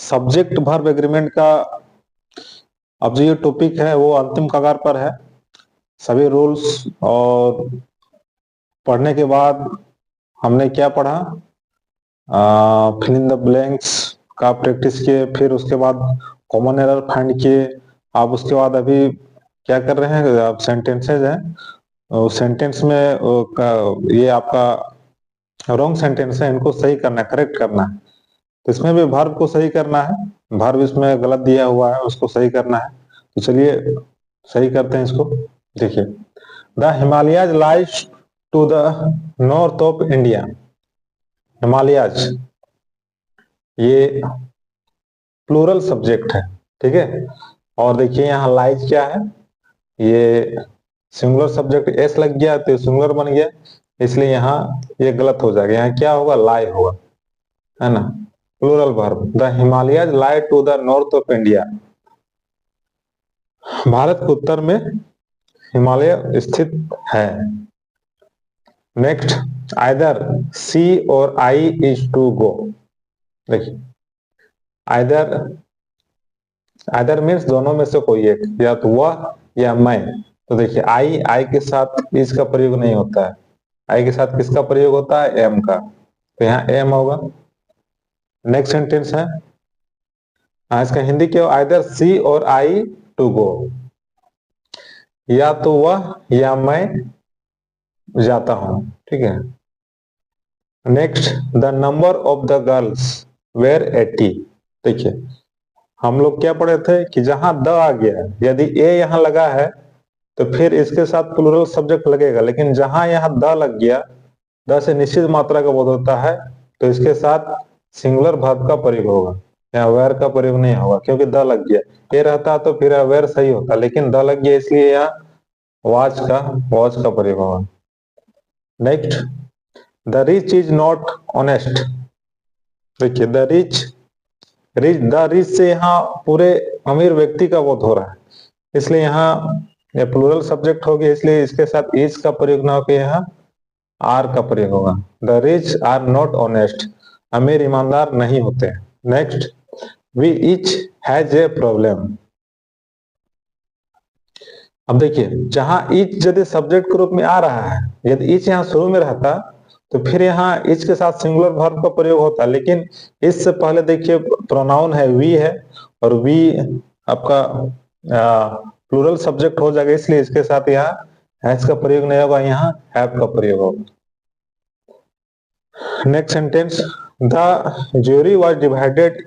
Subject verb agreement का अब जो ये टॉपिक है वो अंतिम कगार पर है। सभी रूल्स और पढ़ने के बाद हमने क्या पढ़ा, फिल इन द ब्लैंक्स का प्रैक्टिस किए, फिर उसके बाद कॉमन एरर फाइंड किए। आप उसके बाद अभी क्या कर रहे हैं, आप सेंटेंसेज हैं, सेंटेंस में ये आपका रॉन्ग सेंटेंस है, इनको सही करना है, करेक्ट करना है। तो इसमें भी वर्ब को सही करना है, वर्ब इसमें गलत दिया हुआ है उसको सही करना है। तो चलिए सही करते हैं इसको। देखिए, the Himalayas lies to the north of India. Himalayas ये प्लूरल सब्जेक्ट है, ठीक है। और देखिए यहाँ लाइज क्या है, ये सिंगुलर सब्जेक्ट एस लग गया तो सिंगुलर बन गया, इसलिए यहाँ ये गलत हो जाएगा। यहाँ क्या होगा, लाई होगा, है ना। Plural verb, the Himalayas lie to the north of India. Bharat के उत्तर में हिमालय स्थित है। नेक्स्ट, आइदर सी और आई इज टू गो। देखिए, आइदर मीन्स दोनों में से कोई एक, या तो वह या मैं। तो देखिए आई के साथ इज का प्रयोग नहीं होता है, आई के साथ किसका प्रयोग होता है, एम का, तो यहाँ एम होगा। नेक्स्ट सेंटेंस है, इसका हिंदी क्या हो, आइदर सी और आई टू गो, या तो वह या मैं जाता हूं, ठीक है। Next, the number of the girls were 80। देखिए, हम लोग क्या पढ़े थे कि जहां द आ गया, यदि ए यहां लगा है तो फिर इसके साथ प्लूरल सब्जेक्ट लगेगा, लेकिन जहां यहां द लग गया, द से निश्चित मात्रा का बोध होता है, तो इसके साथ सिंगुलर वर्ब का प्रयोग होगा, यहाँ वेर का प्रयोग नहीं होगा, क्योंकि द लग गया। ए रहता तो फिर वेर सही होता, लेकिन द लग गया इसलिए यहाँ वॉच का प्रयोग होगा। Next, the rich is not honest. देखिए, द रिच से यहाँ पूरे अमीर व्यक्ति का बोध हो रहा है, इसलिए यहाँ ये प्लूरल सब्जेक्ट हो गया, इसलिए इसके साथ इज का प्रयोग ना होकर यहाँ आर का प्रयोग होगा। The rich are not honest, अमीर ईमानदार नहीं होते। Next, we each has a problem. अब देखिए, जहां ईच यदि सब्जेक्ट के रूप में आ रहा है, यदि ईच यहाँ शुरू में रहता तो फिर यहाँ ईच के साथ सिंगुलर वर्ब का प्रयोग होता, लेकिन इससे पहले देखिए प्रोनाउन है, वी है, और वी आपका प्लूरल सब्जेक्ट हो जाएगा, इसलिए इसके साथ यहाँ हैज का प्रयोग नहीं होगा, यहाँ हैव का प्रयोग होगा। Next sentence, the jury was divided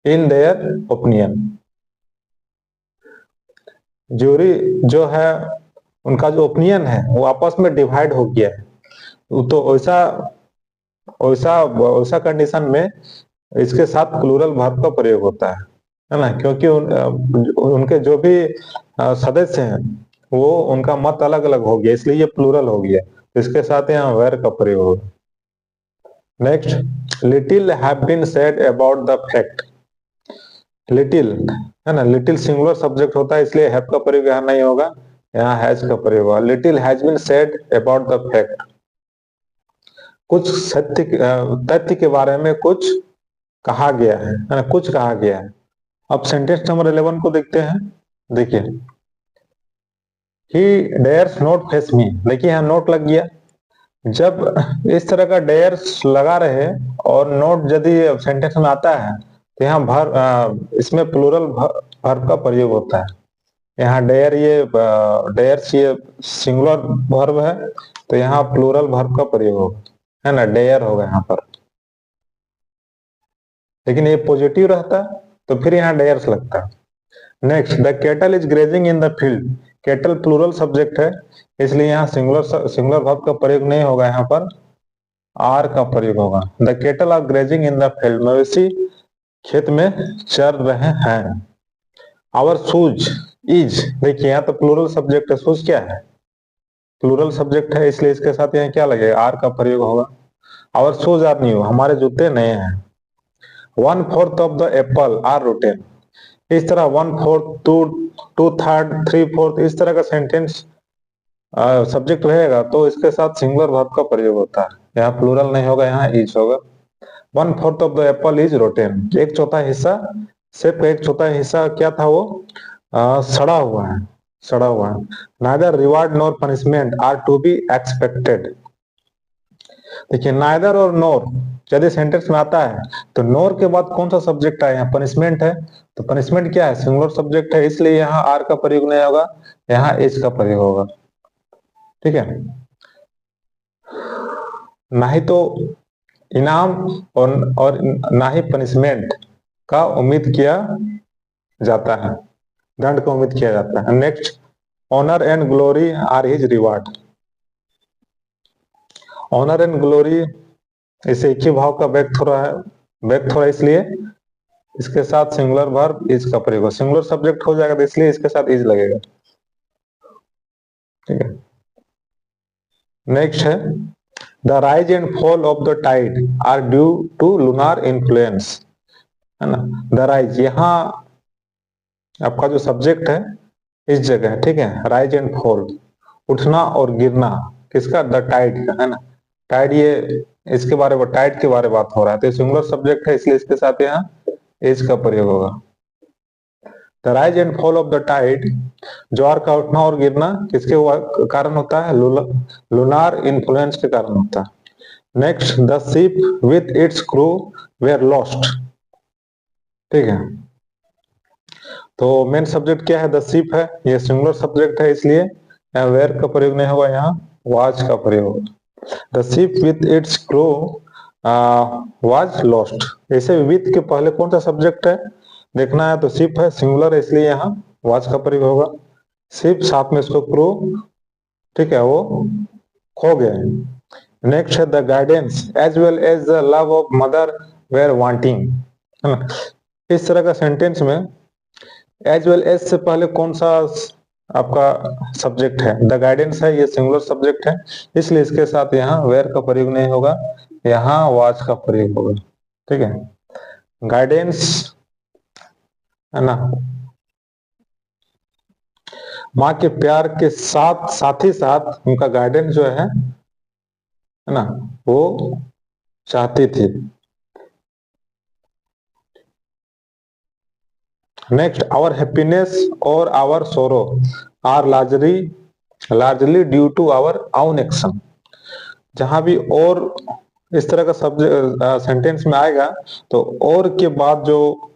in their opinion. Jury जो है, उनका जो ओपिनियन है वो आपस में डिवाइड हो गया है, तो वैसा कंडीशन में इसके साथ प्लूरल वर्ब का प्रयोग होता है ना, क्योंकि उनके जो भी सदस्य हैं वो उनका मत अलग अलग हो गया, इसलिए ये प्लूरल हो गया, तो इसके साथ यहाँ वेर का प्रयोग होगा। Next, little have been said about the fact. Little है ना, लिटिल सिंगुलर सब्जेक्ट होता है, इसलिए हैव का प्रयोग यहाँ नहीं होगा, यहाँ हैज का प्रयोग होगा। Little has been said about the fact, कुछ तथ्य के बारे में कुछ कहा गया है ना, कुछ कहा गया है। अब सेंटेंस नंबर 11 को देखते हैं। देखिए, ही डेयर्स नॉट फेस मी। देखिए, यहाँ नोट लग गया, जब इस तरह का डेयर्स लगा रहे और नोट यदि सेंटेंस में आता है तो यहाँ इसमें प्लूरल वर्ब का प्रयोग होता है। यहाँ डेयर्स ये सिंगुलर वर्ब है, तो यहाँ प्लूरल वर्ब का प्रयोग होगा, है ना, डेयर होगा यहाँ पर, लेकिन ये पॉजिटिव रहता तो फिर यहाँ डेयर्स लगता। Next, the cattle is grazing in the field. Cattle plural subject है, इसलिए यहाँ सिंगुलर वर्ब का प्रयोग नहीं होगा, यहाँ पर आर का प्रयोग होगा। The cattle are grazing in the field, मवेशी खेत में चर रहे हैं। आवर शूज इज, देखिए यहाँ तो प्लूरल सब्जेक्ट है, शूज क्या है, प्लूरल सब्जेक्ट है, इसलिए इसके साथ यहाँ क्या लगेगा, आर का प्रयोग होगा। आवर शूज आर न्यू, हमारे जूते नए हैं। 1/4 of the apple are rotten. इस तरह 1/4, 2/3, 3/4 इस तरह का सेंटेंस सब्जेक्ट रहेगा तो इसके साथ सिंगुलर वर्ब का प्रयोग होता है, यहाँ प्लूरल नहीं होगा, यहाँ इज होगा। 1/4 of the Apple is rotten, एक चौथा हिस्सा, सिर्फ एक चौथा हिस्सा क्या था वो सड़ा हुआ है, सड़ा हुआ है। Neither reward nor punishment are to be expected. देखिए नाइदर और नोर यदि सेंटेंस में आता है तो नोर के बाद कौन सा सब्जेक्ट है, यहाँ पनिशमेंट है, तो पनिशमेंट क्या है, सिंगुलर सब्जेक्ट है, इसलिए यहाँ आर का प्रयोग नहीं होगा, यहाँ एच का प्रयोग होगा। ठीक है, ना ही तो इनाम और ना ही पनिशमेंट का उम्मीद किया जाता है, दंड का उम्मीद किया जाता है। Next, honour and glory are his reward. Honour and glory इसे एक ही भाव का व्यक्त हो रहा है, इसलिए इसके साथ सिंगुलर वर्ब इज का प्रयोग, सिंगुलर सब्जेक्ट हो जाएगा तो इसलिए इसके साथ इज लगेगा। ठीक है, नेक्स्ट है the rise and fall of the tide are due to lunar influence, है ना। द राइज यहाँ आपका जो सब्जेक्ट है इस जगह है, ठीक है, राइज एंड फॉल, उठना और गिरना, किसका, द टाइड का, है ना। टाइड ये इसके बारे में, टाइड के बारे में बात हो रहा है, तो सिंगुलर सब्जेक्ट है इसलिए इसके साथ यहाँ एज का प्रयोग होगा। The rise and fall of the tide, ज्वार का उठना और गिरना किसके कारण होता है, लूनार इन्फ्लुएंस के कारण होता है। Next, the ship with its crew were lost. ठीक है, तो मेन सब्जेक्ट क्या है, द शिप है, ये सिंगुलर सब्जेक्ट है इसलिए यहाँ वेयर का प्रयोग नहीं होगा, यहाँ वाज का प्रयोग होगा। The ship with its crew was lost, ऐसे विथ के पहले कौन सा सब्जेक्ट है देखना है, तो शिप है, सिंगुलर है इसलिए यहाँ वाज का प्रयोग होगा। शिप साथ में इसको क्रू, ठीक है, वो खो गए। नेक्स्ट है the guidance as well as the love of mother were wanting, है ना। इस तरह का सेंटेंस में एज वेल एज से पहले कौन सा आपका सब्जेक्ट है, द गाइडेंस है, ये सिंगुलर सब्जेक्ट है इसलिए इसके साथ यहाँ वेयर का प्रयोग नहीं होगा, यहाँ वाज का प्रयोग होगा। ठीक है, गाइडेंस, है ना, माँ के प्यार के साथ साथ ही साथ उनका गाइडेंस जो है ना, वो चाहती थी। नेक्स्ट, आवर हैप्पीनेस और our sorrow are largely due to our own action. जहां भी और इस तरह का सब्जेक्ट सेंटेंस में आएगा तो और के बाद जो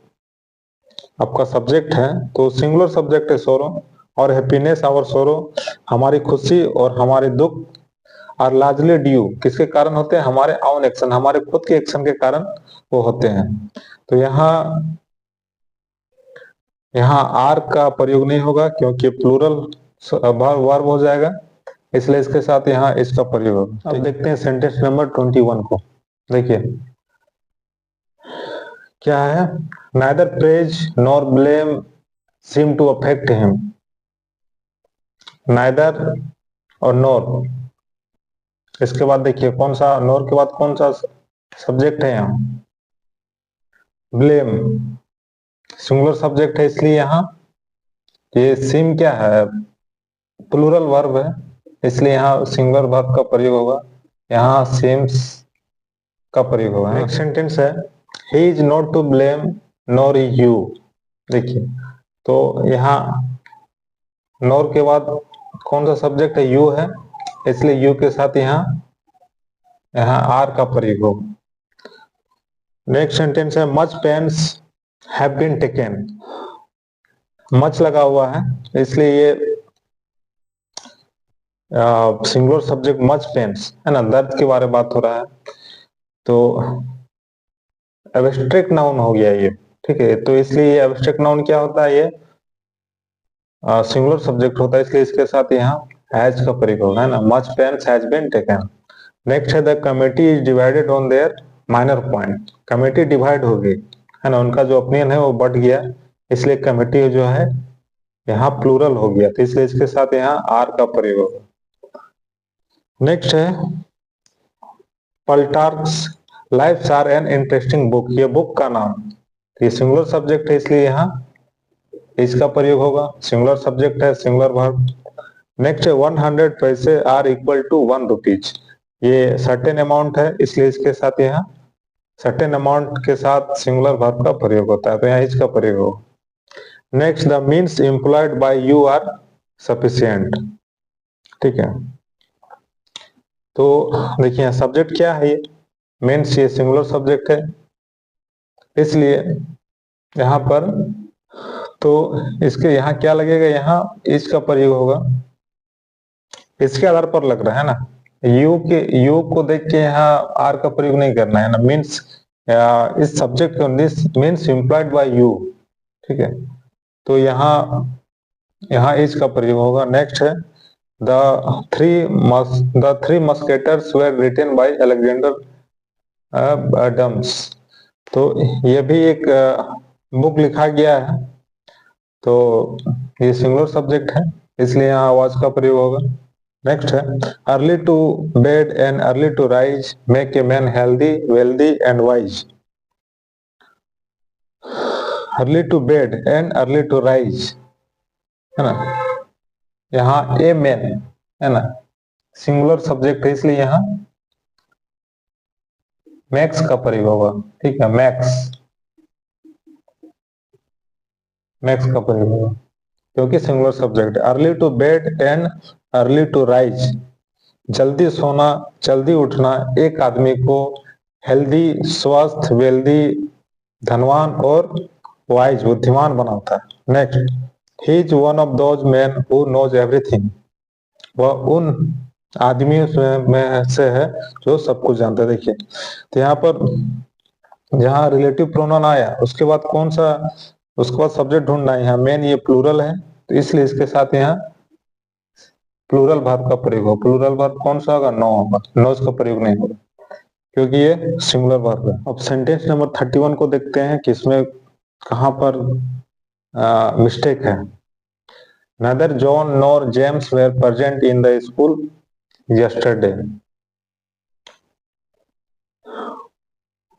आपका सब्जेक्ट है तो सिंगुलर सब्जेक्ट है सोरो, और हैप्पीनेस आवर सोरो, हमारी खुशी और हमारे दुख, और लार्जली ड्यू किसके कारण होते हैं, हमारे ओन एक्शन, हमारे खुद के एक्शन के कारण वो होते हैं। तो यहाँ आर का प्रयोग नहीं होगा क्योंकि प्लूरल वर्ब हो जाएगा, इसलिए इसके साथ यहाँ इसका प्रयोग होगा। अब देखते हैं सेंटेंस नंबर 21 को। देखिए क्या है, neither praise nor blame seem to affect him. Neither और नॉर, इसके बाद देखिए कौन सा, नॉर के बाद कौन सा सब्जेक्ट है यहाँ, ब्लेम, सिंगुलर सब्जेक्ट है इसलिए यहाँ ये सिम क्या है, प्लूरल वर्ब है इसलिए यहाँ सिंगुलर वर्ब का प्रयोग होगा, यहाँ सेम्स का प्रयोग होगा। नेक्स्ट सेंटेंस है he is not to blame nor you. देखिए तो यहाँ नॉर के बाद कौन सा सब्जेक्ट है, यू है, इसलिए यू के साथ यहाँ आर का प्रयोग होगा। नेक्स्ट सेंटेंस है much pains have been taken. Much लगा हुआ है इसलिए ये सिंगुलर सब्जेक्ट मच पेन्स, है ना, दर्द के बारे में बात हो रहा है, तो एब्स्ट्रैक्ट नाउन हो गया ये। ठीक है, तो इसलिए ये एब्स्ट्रैक्ट नाउन क्या होता है, ये सिंगुलर सब्जेक्ट होता है इसलिए इसके साथ यहाँ हैज का प्रयोग होगा, है ना, much pains has been taken. Next है the committee is divided on their minor point. Committee divide हो गई, है ना, उनका जो ओपिनियन है वो बढ़ गया इसलिए कमिटी जो है यहाँ प्लूरल हो गया, तो इसलिए इसके साथ यहाँ आर का प्रयोग होगा। नेक्स्ट है Plutarch's Lives are an interesting book. ये बुक का नाम, ये सिंगुलर सब्जेक्ट है इसलिए यहाँ इसका प्रयोग होगा, सिंगुलर सब्जेक्ट है, सिंगुलर वर्ब। नेक्स्ट है 100 पैसे आर इक्वल टू 1 रुपीज। ये सर्टेन अमाउंट है इसलिए इसके साथ यहाँ सर्टेन अमाउंट के साथ सिंगुलर वर्ब का प्रयोग होता है, तो यहाँ इज का प्रयोग होगा। Next, the means employed by you are sufficient. ठीक है, तो देखिए सब्जेक्ट क्या है, ये मीन्स, ये सिंगुलर सब्जेक्ट है, इसलिए यहाँ पर तो इसके यहाँ क्या लगेगा, यहाँ इज का प्रयोग होगा। इसके आधार पर लग रहा है ना, यू को देख के यहाँ आर का प्रयोग नहीं करना है ना, मीन्स इस सब्जेक्ट को this means employed by you. ठीक है, तो यहाँ इज का प्रयोग होगा। नेक्स्ट है the Three Musketeers were written by Alexander Dumas. तो ये भी एक बुक लिखा गया है, तो ये सिंगुलर सब्जेक्ट है, इसलिए यहाँ वाज का प्रयोग होगा। नेक्स्ट है early to bed and early to rise make a man healthy wealthy and wise. Early to bed and early to rise है ना, यहाँ ए मैन है ना, सिंगुलर सब्जेक्ट है, इसलिए यहाँ मैक्स का प्रयोग होगा। ठीक है, मैक्स का प्रयोग होगा क्योंकि सिंगुलर सब्जेक्ट है। Early to bed and early to rise, जल्दी सोना जल्दी उठना एक आदमी को हेल्दी स्वस्थ वेल्दी धनवान और वाइज बुद्धिमान बनाता है। Next, he is one of those man who knows everything, वह उन आदमियों में से है जो सब कुछ जानते हैं। देखिए, तो यहाँ पर जहाँ रिलेटिव प्रोनाउन आया उसके बाद कौन सा, उसके बाद सब्जेक्ट ढूंढना है। यहाँ मेन ये प्लूरल है, तो इसलिए इसके साथ यहाँ प्लूरल वर्ब का प्रयोग हो। प्लूरल वर्ब कौन सा होगा, नो होगा, नोज का प्रयोग नहीं होगा क्योंकि ये सिंगुलर वर्ब है। अब सेंटेंस नंबर 31 को देखते हैं कि इसमें कहां पर मिस्टेक है। Neither John nor James were present in the school yesterday.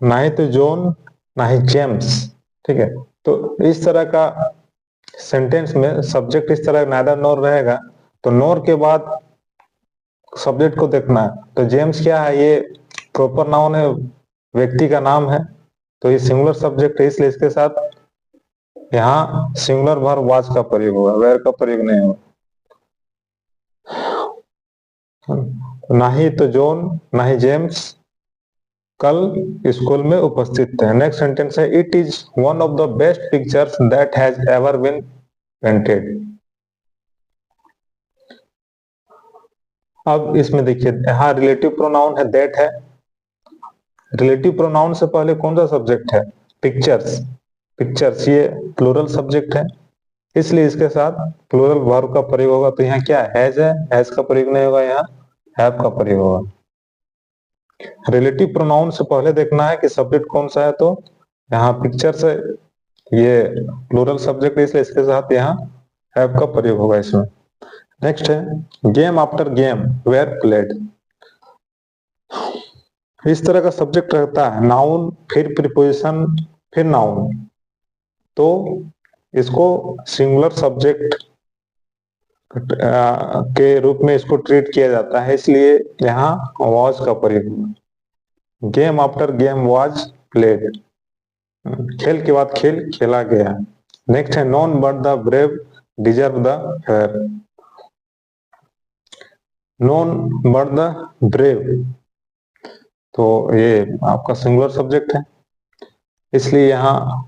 ना ही तो जॉन ना ही जेम्स। ठीक है, तो इस तरह का सेंटेंस में सब्जेक्ट इस तरह नादर नोर रहेगा, तो नोर के बाद सब्जेक्ट को देखना है। तो जेम्स क्या है, ये प्रॉपर नाउन है, व्यक्ति का नाम है, तो ये सिंगुलर सब्जेक्ट है, इसलिए इसके साथ यहाँ सिंगुलर वर्ब वाज का प्रयोग होगा, वेयर का प्रयोग नहीं होगा। ना ही तो जॉन ना ही जेम्स कल स्कूल में उपस्थित थे। नेक्स्ट सेंटेंस है it is one of the best pictures that has ever been painted. अब इसमें देखिए यहाँ रिलेटिव प्रोनाउन है, दैट है। रिलेटिव प्रोनाउन से पहले कौन सा सब्जेक्ट है, पिक्चर्स। पिक्चर्स ये प्लूरल सब्जेक्ट है, इसलिए इसके साथ प्लूरल वर्ब का प्रयोग होगा। तो यहाँ क्या हैज है, हैज का प्रयोग नहीं होगा, यहाँ हैव का प्रयोग होगा। रिलेटिव प्रोनाउन से पहले देखना है कि सब्जेक्ट कौन सा है, तो यहाँ पिक्चर्स है, ये प्लूरल सब्जेक्ट है, इसलिए इसके साथ यहाँ हैव का प्रयोग होगा इसमें। नेक्स्ट है game after game were played. इस तरह का सब्जेक्ट रहता है, नाउन फिर प्रीपोजिशन फिर नाउन, तो इसको सिंगुलर सब्जेक्ट के रूप में इसको ट्रीट किया जाता है, इसलिए यहाँ वाज का प्रयोग होगा। Game after game was played, खेल के बाद खेल खेला गया। नेक्स्ट है non but the brave deserve the fair. Non but the brave, तो ये आपका सिंगुलर सब्जेक्ट है, इसलिए यहाँ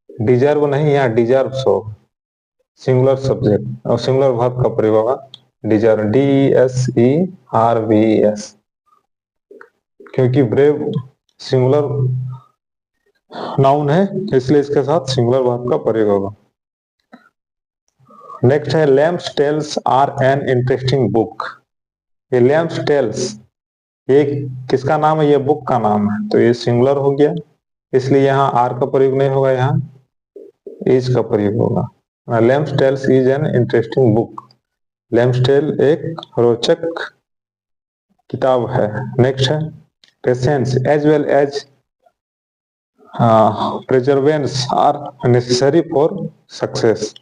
डिजर्व नहीं, यहाँ डिजर्व हो, सिंगुलर सब्जेक्ट और सिंगुलर वर्ब का प्रयोग होगा डिजर्व, DESERVES, क्योंकि ब्रेव सिंगुलर नाउन है, इसलिए इसके साथ सिंगुलर वर्ब का प्रयोग होगा। नेक्स्ट है Lamb's Tales are an interesting book. ये लैम्प्स टेल्स ये किसका नाम है, ये बुक का नाम है, तो ये सिंगुलर हो गया, इसलिए यहाँ आर का प्रयोग नहीं होगा, यहाँ इज का प्रयोग होगा। Lamb's Tales is an interesting book. Lamb's Tale एक रोचक किताब है। नेक्स्ट है patience as well as perseverance are necessary for success.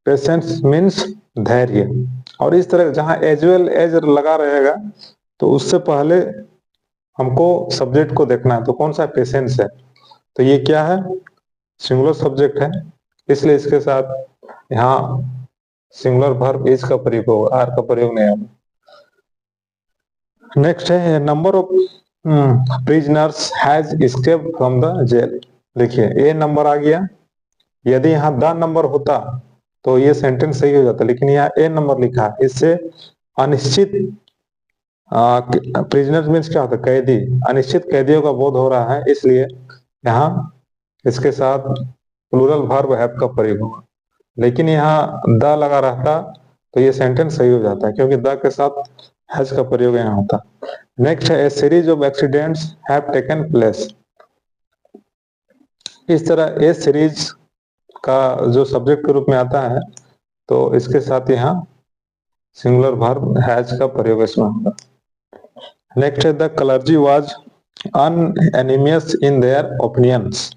Patience means धैर्य, और इस तरह जहां एज वेल एज लगा रहेगा तो उससे पहले हमको सब्जेक्ट को देखना है, तो कौन सा पेशेंस है, तो ये क्या है, सिंगुलर सब्जेक्ट है, इसलिए इसके साथ यहाँ सिंगुलर वर्ब इज का प्रयोग होगा, आर का प्रयोग नहीं होगा। नेक्स्ट है number of prisoners has escaped from the jail. देखिए ए नंबर आ गया, यदि यहाँ द नंबर होता तो ये सेंटेंस सही हो जाता, लेकिन यहाँ ए नंबर लिखा है, इससे अनिश्चित प्रिजनर मीन्स क्या होता है, कैदी, अनिश्चित कैदियों का बोध हो रहा है, इसलिए यहाँ इसके साथ प्लूरल वर्ब हैव का प्रयोग होगा। लेकिन यहाँ द लगा रहता तो ये सेंटेंस सही हो जाता है, क्योंकि द के साथ हैज का प्रयोग यहाँ होता। नेक्स्ट है a series of accidents have taken place. इस तरह ए सीरीज का जो सब्जेक्ट के रूप में आता है, तो इसके साथ यहाँ सिंगुलर वर्ब हैज का प्रयोग इसमें होगा। नेक्स्ट है the clergy was unanimous in their opinions.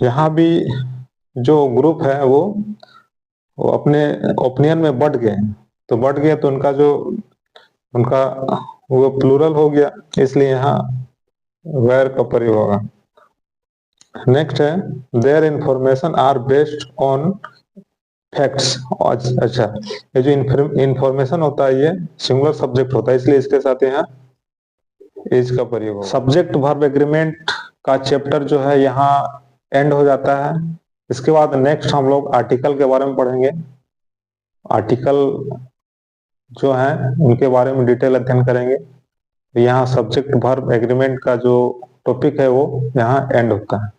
यहाँ भी जो ग्रुप है वो अपने ओपिनियन में बढ़ गए, तो बढ़ गए तो उनका वो प्लूरल हो गया, इसलिए यहाँ वेयर का प्रयोग होगा। नेक्स्ट है their information are based on facts. अच्छा, ये जो इंफॉर्मेशन होता है ये सिंगुलर सब्जेक्ट होता है, इसलिए इसके साथ यहाँ इज का प्रयोग होगा। सब्जेक्ट वर्ब एग्रीमेंट का चैप्टर जो है यहाँ एंड हो जाता है। इसके बाद नेक्स्ट हम लोग आर्टिकल के बारे में पढ़ेंगे। आर्टिकल जो है उनके बारे में डिटेल अध्ययन करेंगे। यहाँ सब्जेक्ट वर्ब एग्रीमेंट का जो टॉपिक है वो यहाँ एंड होता है।